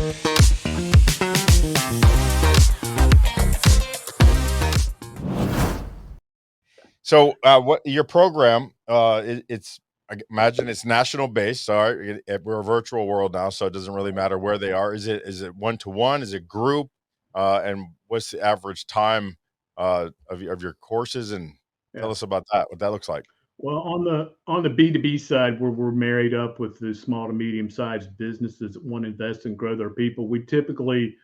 So, what your program? It's imagine it's national based. Sorry, we're a virtual world now, so it doesn't really matter where they are. Is it one to one? Is it group? And what's the average time of your courses? And tell Yeah. us about that. What that looks like. Well, on the B2B side, where we're married up with the small to medium sized businesses that want to invest and grow their people, we typically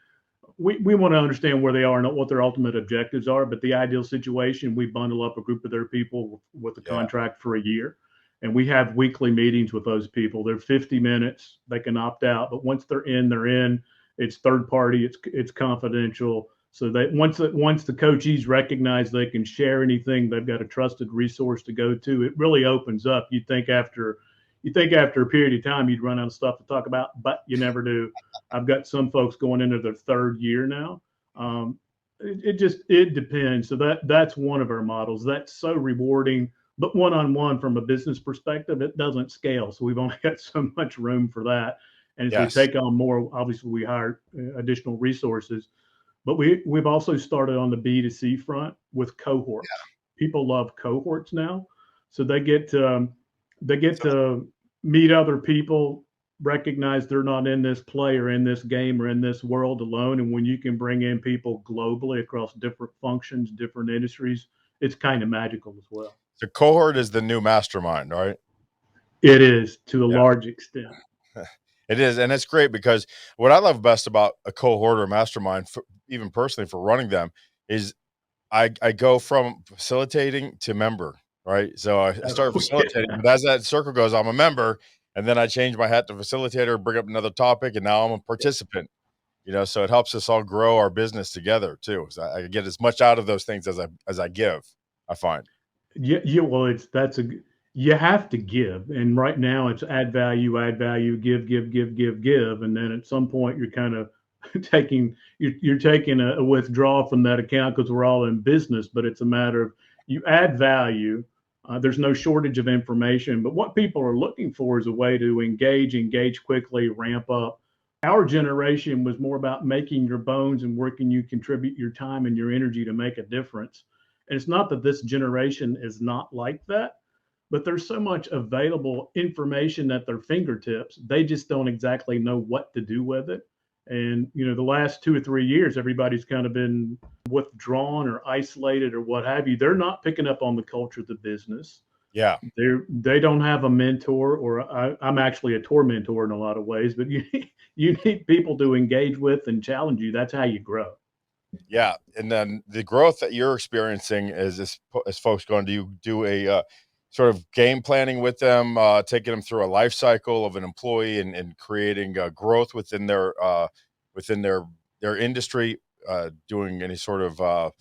we want to understand where they are and what their ultimate objectives are. But the ideal situation, we bundle up a group of their people with a Yeah. contract for a year, and we have weekly meetings with those people. They're 50 minutes. They can opt out, but once they're in, they're in. It's third party. It's confidential. So that once the coachees recognize they can share anything, they've got a trusted resource to go to. It really opens up. You think after a period of time you'd run out of stuff to talk about, but you never do. I've got some folks going into their third year now. It depends. So that's one of our models. That's so rewarding, but one on one from a business perspective, it doesn't scale. So we've only got so much room for that. And as we Yes. take on more, obviously we hire additional resources. But we've also started on the B2C front with cohorts. People love cohorts now, so they get to meet other people, recognize they're not in this play or in this game or in this world alone. And when you can bring in people globally across different functions, different industries, it's kind of magical as well. The cohort is the new mastermind, right? It is to a Yeah. large extent. It is, and it's great because what I love best about a cohort or mastermind, even personally for running them, is I go from facilitating to member, right? So I start Oh, facilitating, yeah. but as that circle goes, I'm a member, and then I change my hat to facilitator, bring up another topic, and now I'm a participant. So it helps us all grow our business together too. So I get as much out of those things as I give. I find. Yeah, yeah. Well, you have to give, and right now it's add value, give, and then at some point you're kind of you're taking a withdrawal from that account because we're all in business. But it's a matter of you add value. There's no shortage of information, but what people are looking for is a way to engage quickly, ramp up. Our generation was more about making your bones and working you contribute your time and your energy to make a difference. And it's not that this generation is not like that, but there's so much available information at their fingertips. They just don't exactly know what to do with it. And, the last 2 or 3 years, everybody's kind of been withdrawn or isolated or what have you. They're not picking up on the culture of the business. Yeah. They don't have a mentor, or I'm actually a tour mentor in a lot of ways, but you need people to engage with and challenge you. That's how you grow. Yeah, and then the growth that you're experiencing is folks going to do a sort of game planning with them, taking them through a life cycle of an employee and creating growth within their industry, doing any sort of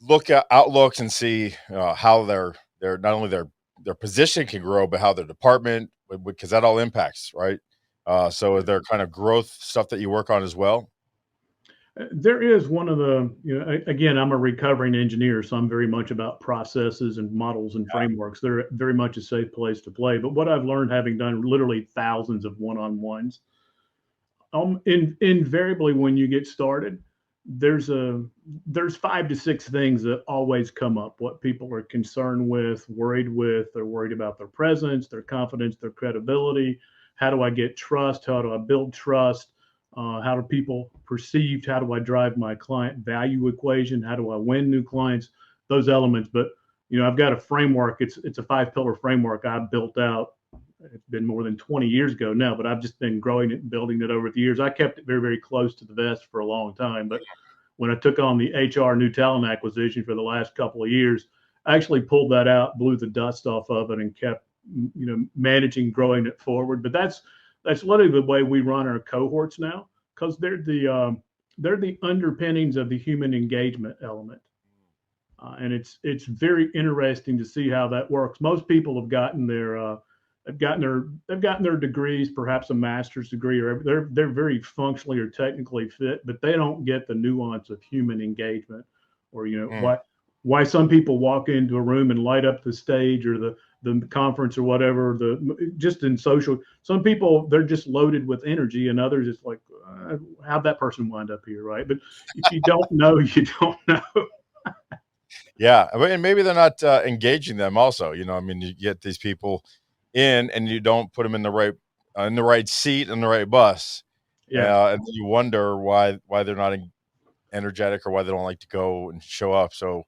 look at outlooks and see how their not only their position can grow, but how their department, because that all impacts, right? So is there kind of growth stuff that you work on as well? There is one of again, I'm a recovering engineer, so I'm very much about processes and models and frameworks. They're very much a safe place to play. But what I've learned, having done literally thousands of one-on-ones, invariably when you get started, there's 5 to 6 things that always come up. What people are concerned with, worried with, they're worried about their presence, their confidence, their credibility. How do I get trust? How do I build trust? How do people perceived? How do I drive my client value equation? How do I win new clients? Those elements. But I've got a framework. It's a 5 pillar framework I built out. It's been more than 20 years ago now, but I've just been growing it and building it over the years. I kept it very, very close to the vest for a long time. But when I took on the HR new talent acquisition for the last couple of years, I actually pulled that out, blew the dust off of it, and kept managing growing it forward. But that's literally the way we run our cohorts now, because they're the underpinnings of the human engagement element. And it's very interesting to see how that works. Most people have gotten their degrees, perhaps a master's degree, or they're very functionally or technically fit, but they don't get the nuance of human engagement, or Mm, why some people walk into a room and light up the stage or the conference or whatever. Just in social, some people they're just loaded with energy, and others it's like how'd that person wind up here, right? But if you don't know, you don't know. Yeah, and maybe they're not engaging them. Also, I mean, you get these people in, and you don't put them in the right seat in the right bus, Yeah, and then you wonder why they're not energetic or why they don't like to go and show up. So